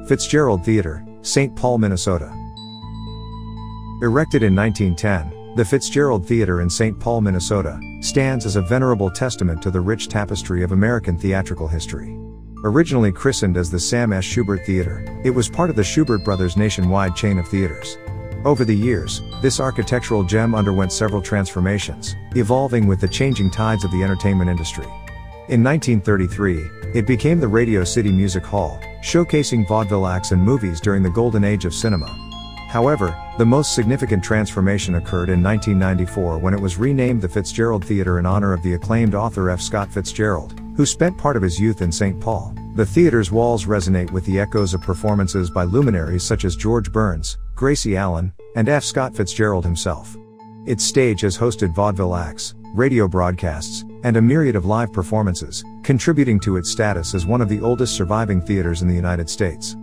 Fitzgerald Theatre, St. Paul, Minnesota. Erected in 1910, the Fitzgerald Theatre in St. Paul, Minnesota, stands as a venerable testament to the rich tapestry of American theatrical history. Originally christened as the Sam S. Schubert Theatre, it was part of the Schubert Brothers' nationwide chain of theaters. Over the years, this architectural gem underwent several transformations, evolving with the changing tides of the entertainment industry. In 1933, it became the Radio City Music Hall, showcasing vaudeville acts and movies during the golden age of cinema. However, the most significant transformation occurred in 1994 when it was renamed the Fitzgerald Theatre in honor of the acclaimed author F. Scott Fitzgerald, who spent part of his youth in St. Paul. The theater's walls resonate with the echoes of performances by luminaries such as George Burns, Gracie Allen, and F. Scott Fitzgerald himself. Its stage has hosted vaudeville acts, radio broadcasts, and a myriad of live performances, contributing to its status as one of the oldest surviving theaters in the United States.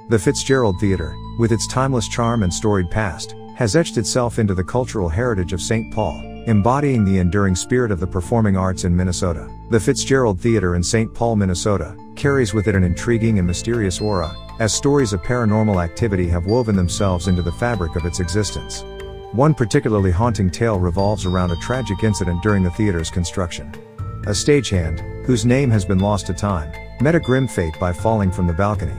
The Fitzgerald Theatre, with its timeless charm and storied past, has etched itself into the cultural heritage of St. Paul, embodying the enduring spirit of the performing arts in Minnesota. The Fitzgerald Theatre in St. Paul, Minnesota, carries with it an intriguing and mysterious aura, as stories of paranormal activity have woven themselves into the fabric of its existence. One particularly haunting tale revolves around a tragic incident during the theater's construction. A stagehand, whose name has been lost to time, met a grim fate by falling from the balcony.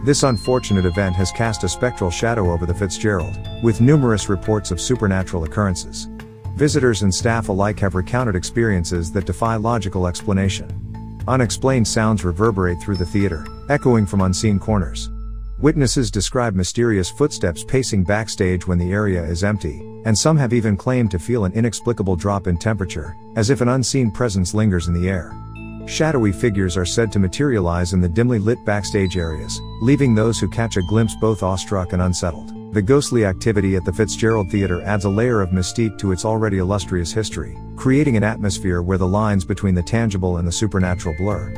This unfortunate event has cast a spectral shadow over the Fitzgerald, with numerous reports of supernatural occurrences. Visitors and staff alike have recounted experiences that defy logical explanation. Unexplained sounds reverberate through the theater, echoing from unseen corners. Witnesses describe mysterious footsteps pacing backstage when the area is empty, and some have even claimed to feel an inexplicable drop in temperature, as if an unseen presence lingers in the air. Shadowy figures are said to materialize in the dimly lit backstage areas, leaving those who catch a glimpse both awestruck and unsettled. The ghostly activity at the Fitzgerald Theatre adds a layer of mystique to its already illustrious history, creating an atmosphere where the lines between the tangible and the supernatural blur.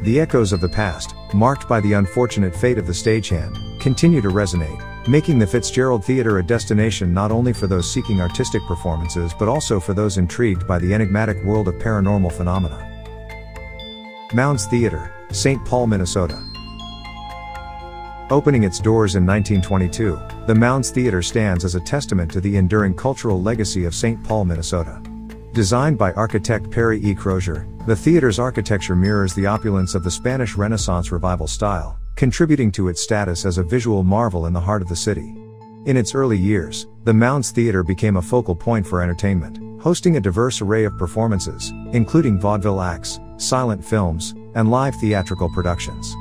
The echoes of the past, marked by the unfortunate fate of the stagehand, continue to resonate, making the Fitzgerald Theatre a destination not only for those seeking artistic performances but also for those intrigued by the enigmatic world of paranormal phenomena. Mounds Theatre, St. Paul, Minnesota. Opening its doors in 1922, the Mounds Theatre stands as a testament to the enduring cultural legacy of St. Paul, Minnesota. Designed by architect Perry E. Crozier, the theater's architecture mirrors the opulence of the Spanish Renaissance Revival style, contributing to its status as a visual marvel in the heart of the city. In its early years, the Mounds Theatre became a focal point for entertainment, hosting a diverse array of performances, including vaudeville acts, silent films, and live theatrical productions.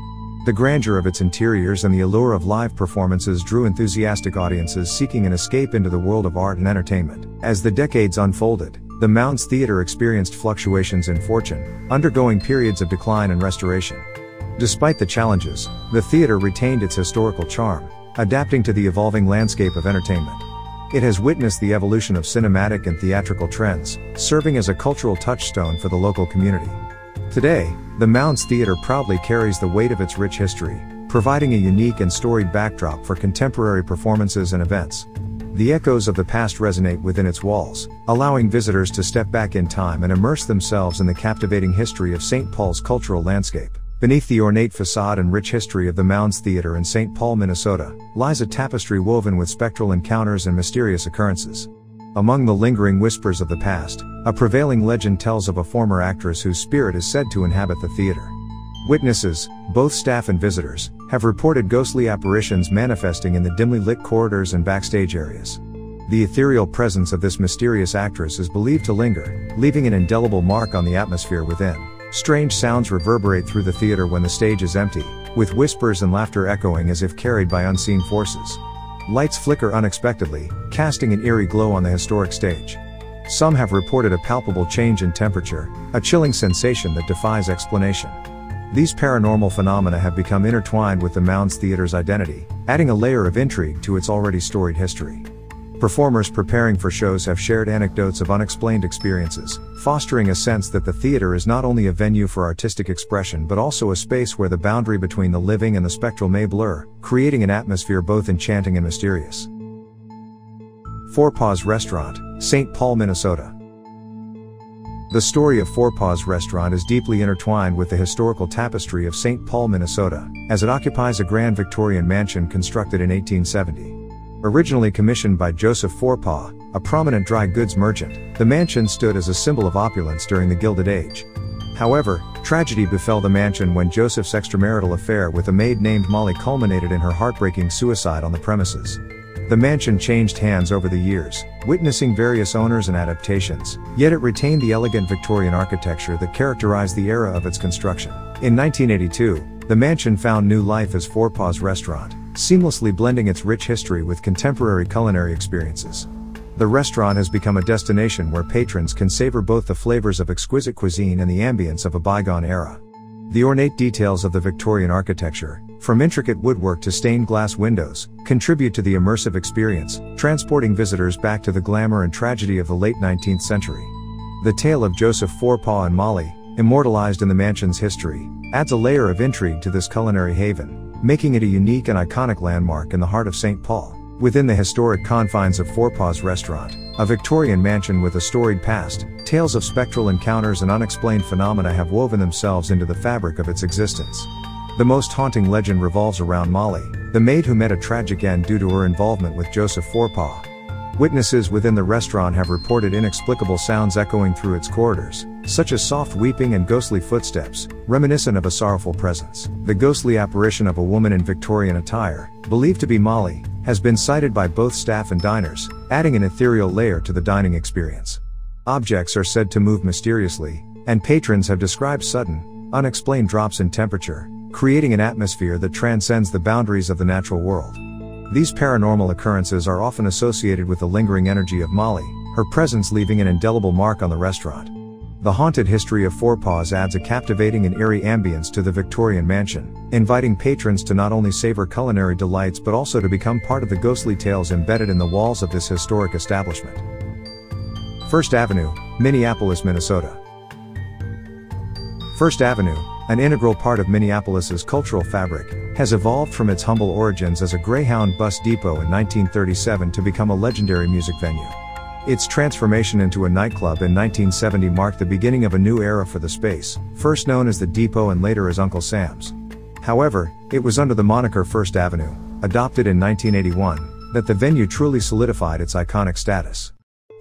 The grandeur of its interiors and the allure of live performances drew enthusiastic audiences seeking an escape into the world of art and entertainment. As the decades unfolded, the Mounds Theatre experienced fluctuations in fortune, undergoing periods of decline and restoration. Despite the challenges, the theater retained its historical charm, adapting to the evolving landscape of entertainment. It has witnessed the evolution of cinematic and theatrical trends, serving as a cultural touchstone for the local community. Today, the Mounds Theatre proudly carries the weight of its rich history, providing a unique and storied backdrop for contemporary performances and events. The echoes of the past resonate within its walls, allowing visitors to step back in time and immerse themselves in the captivating history of St. Paul's cultural landscape. Beneath the ornate facade and rich history of the Mounds Theatre in St. Paul, Minnesota, lies a tapestry woven with spectral encounters and mysterious occurrences. Among the lingering whispers of the past, a prevailing legend tells of a former actress whose spirit is said to inhabit the theater. Witnesses, both staff and visitors, have reported ghostly apparitions manifesting in the dimly lit corridors and backstage areas. The ethereal presence of this mysterious actress is believed to linger, leaving an indelible mark on the atmosphere within. Strange sounds reverberate through the theater when the stage is empty, with whispers and laughter echoing as if carried by unseen forces. Lights flicker unexpectedly, casting an eerie glow on the historic stage. Some have reported a palpable change in temperature, a chilling sensation that defies explanation. These paranormal phenomena have become intertwined with the Mounds Theatre's identity, adding a layer of intrigue to its already storied history. Performers preparing for shows have shared anecdotes of unexplained experiences, fostering a sense that the theater is not only a venue for artistic expression but also a space where the boundary between the living and the spectral may blur, creating an atmosphere both enchanting and mysterious. Four Paws Restaurant, St. Paul, Minnesota. The story of Four Paws Restaurant is deeply intertwined with the historical tapestry of St. Paul, Minnesota, as it occupies a grand Victorian mansion constructed in 1870. Originally commissioned by Joseph Forepaugh, a prominent dry goods merchant, the mansion stood as a symbol of opulence during the Gilded Age. However, tragedy befell the mansion when Joseph's extramarital affair with a maid named Molly culminated in her heartbreaking suicide on the premises. The mansion changed hands over the years, witnessing various owners and adaptations, yet it retained the elegant Victorian architecture that characterized the era of its construction. In 1982, the mansion found new life as Four Paws Restaurant, seamlessly blending its rich history with contemporary culinary experiences. The restaurant has become a destination where patrons can savor both the flavors of exquisite cuisine and the ambience of a bygone era. The ornate details of the Victorian architecture, from intricate woodwork to stained glass windows, contribute to the immersive experience, transporting visitors back to the glamour and tragedy of the late 19th century. The tale of Joseph Forepaugh and Molly, immortalized in the mansion's history, adds a layer of intrigue to this culinary haven, making it a unique and iconic landmark in the heart of St. Paul. Within the historic confines of Four Paws Restaurant, a Victorian mansion with a storied past, tales of spectral encounters and unexplained phenomena have woven themselves into the fabric of its existence. The most haunting legend revolves around Molly, the maid who met a tragic end due to her involvement with Joseph Forepaugh. Witnesses within the restaurant have reported inexplicable sounds echoing through its corridors, such as soft weeping and ghostly footsteps, reminiscent of a sorrowful presence. The ghostly apparition of a woman in Victorian attire, believed to be Molly, has been sighted by both staff and diners, adding an ethereal layer to the dining experience. Objects are said to move mysteriously, and patrons have described sudden, unexplained drops in temperature, creating an atmosphere that transcends the boundaries of the natural world. These paranormal occurrences are often associated with the lingering energy of Molly, her presence leaving an indelible mark on the restaurant. The haunted history of Four Paws adds a captivating and eerie ambience to the Victorian mansion, inviting patrons to not only savor culinary delights but also to become part of the ghostly tales embedded in the walls of this historic establishment. First Avenue, Minneapolis, Minnesota. First Avenue, an integral part of Minneapolis's cultural fabric, has evolved from its humble origins as a Greyhound bus depot in 1937 to become a legendary music venue. Its transformation into a nightclub in 1970 marked the beginning of a new era for the space, first known as the Depot and later as Uncle Sam's. However, it was under the moniker First Avenue, adopted in 1981, that the venue truly solidified its iconic status.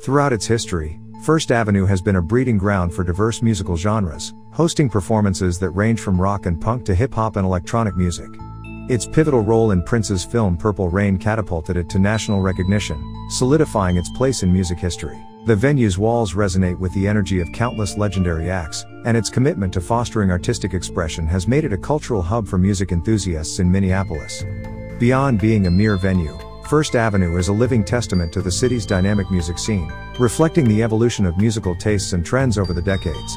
Throughout its history, First Avenue has been a breeding ground for diverse musical genres, hosting performances that range from rock and punk to hip-hop and electronic music. Its pivotal role in Prince's film Purple Rain catapulted it to national recognition, solidifying its place in music history. The venue's walls resonate with the energy of countless legendary acts, and its commitment to fostering artistic expression has made it a cultural hub for music enthusiasts in Minneapolis. Beyond being a mere venue, First Avenue is a living testament to the city's dynamic music scene, reflecting the evolution of musical tastes and trends over the decades.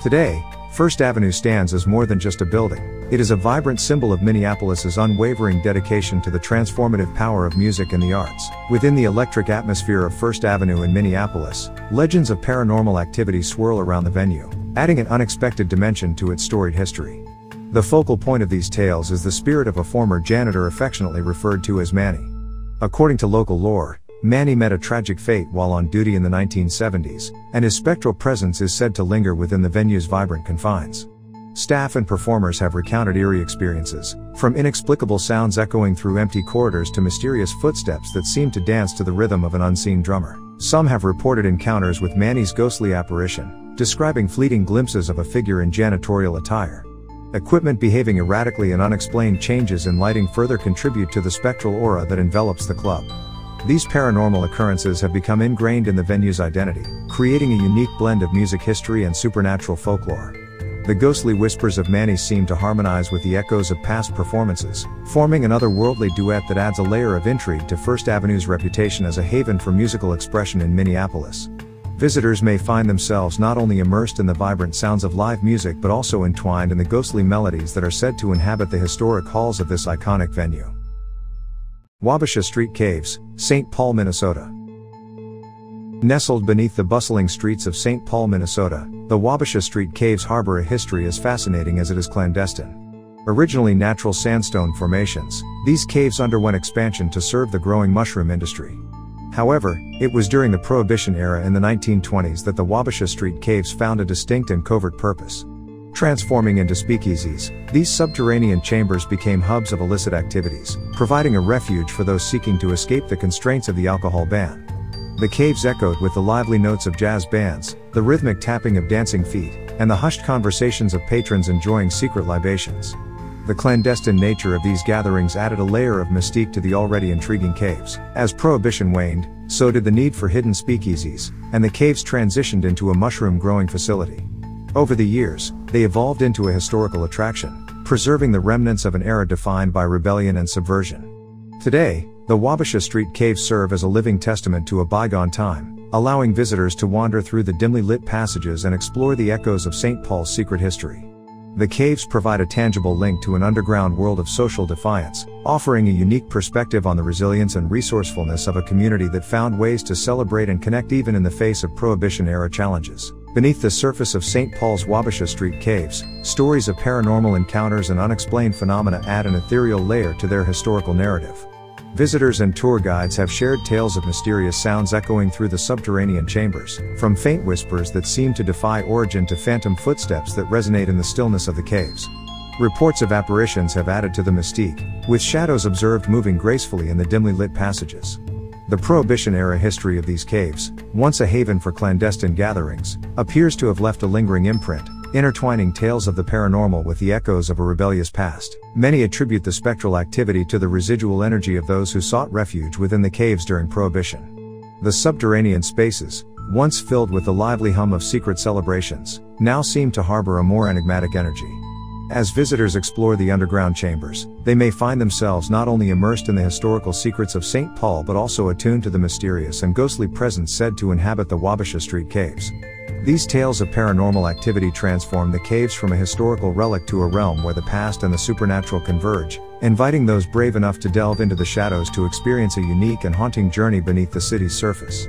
Today, First Avenue stands as more than just a building. It is a vibrant symbol of Minneapolis's unwavering dedication to the transformative power of music and the arts. Within the electric atmosphere of First Avenue in Minneapolis, legends of paranormal activity swirl around the venue, adding an unexpected dimension to its storied history. The focal point of these tales is the spirit of a former janitor affectionately referred to as Manny. According to local lore, Manny met a tragic fate while on duty in the 1970s, and his spectral presence is said to linger within the venue's vibrant confines. Staff and performers have recounted eerie experiences, from inexplicable sounds echoing through empty corridors to mysterious footsteps that seem to dance to the rhythm of an unseen drummer. Some have reported encounters with Manny's ghostly apparition, describing fleeting glimpses of a figure in janitorial attire. Equipment behaving erratically and unexplained changes in lighting further contribute to the spectral aura that envelops the club. These paranormal occurrences have become ingrained in the venue's identity, creating a unique blend of music history and supernatural folklore. The ghostly whispers of Manny seem to harmonize with the echoes of past performances, forming an otherworldly duet that adds a layer of intrigue to First Avenue's reputation as a haven for musical expression in Minneapolis. Visitors may find themselves not only immersed in the vibrant sounds of live music but also entwined in the ghostly melodies that are said to inhabit the historic halls of this iconic venue. Wabasha Street Caves, St. Paul, Minnesota. Nestled beneath the bustling streets of St. Paul, Minnesota, the Wabasha Street Caves harbor a history as fascinating as it is clandestine. Originally natural sandstone formations, these caves underwent expansion to serve the growing mushroom industry. However, it was during the Prohibition era in the 1920s that the Wabasha Street Caves found a distinct and covert purpose. Transforming into speakeasies, these subterranean chambers became hubs of illicit activities, providing a refuge for those seeking to escape the constraints of the alcohol ban. The caves echoed with the lively notes of jazz bands, the rhythmic tapping of dancing feet, and the hushed conversations of patrons enjoying secret libations. The clandestine nature of these gatherings added a layer of mystique to the already intriguing caves. As Prohibition waned, so did the need for hidden speakeasies, and the caves transitioned into a mushroom-growing facility. Over the years, they evolved into a historical attraction, preserving the remnants of an era defined by rebellion and subversion. Today, the Wabasha Street Caves serve as a living testament to a bygone time, allowing visitors to wander through the dimly lit passages and explore the echoes of St. Paul's secret history. The caves provide a tangible link to an underground world of social defiance, offering a unique perspective on the resilience and resourcefulness of a community that found ways to celebrate and connect even in the face of Prohibition-era challenges. Beneath the surface of St. Paul's Wabasha Street Caves, stories of paranormal encounters and unexplained phenomena add an ethereal layer to their historical narrative. Visitors and tour guides have shared tales of mysterious sounds echoing through the subterranean chambers, from faint whispers that seem to defy origin to phantom footsteps that resonate in the stillness of the caves. Reports of apparitions have added to the mystique, with shadows observed moving gracefully in the dimly lit passages. The Prohibition-era history of these caves, once a haven for clandestine gatherings, appears to have left a lingering imprint, intertwining tales of the paranormal with the echoes of a rebellious past. Many attribute the spectral activity to the residual energy of those who sought refuge within the caves during Prohibition. The subterranean spaces, once filled with the lively hum of secret celebrations, now seem to harbor a more enigmatic energy. As visitors explore the underground chambers, they may find themselves not only immersed in the historical secrets of St. Paul but also attuned to the mysterious and ghostly presence said to inhabit the Wabasha Street Caves. These tales of paranormal activity transform the caves from a historical relic to a realm where the past and the supernatural converge, inviting those brave enough to delve into the shadows to experience a unique and haunting journey beneath the city's surface.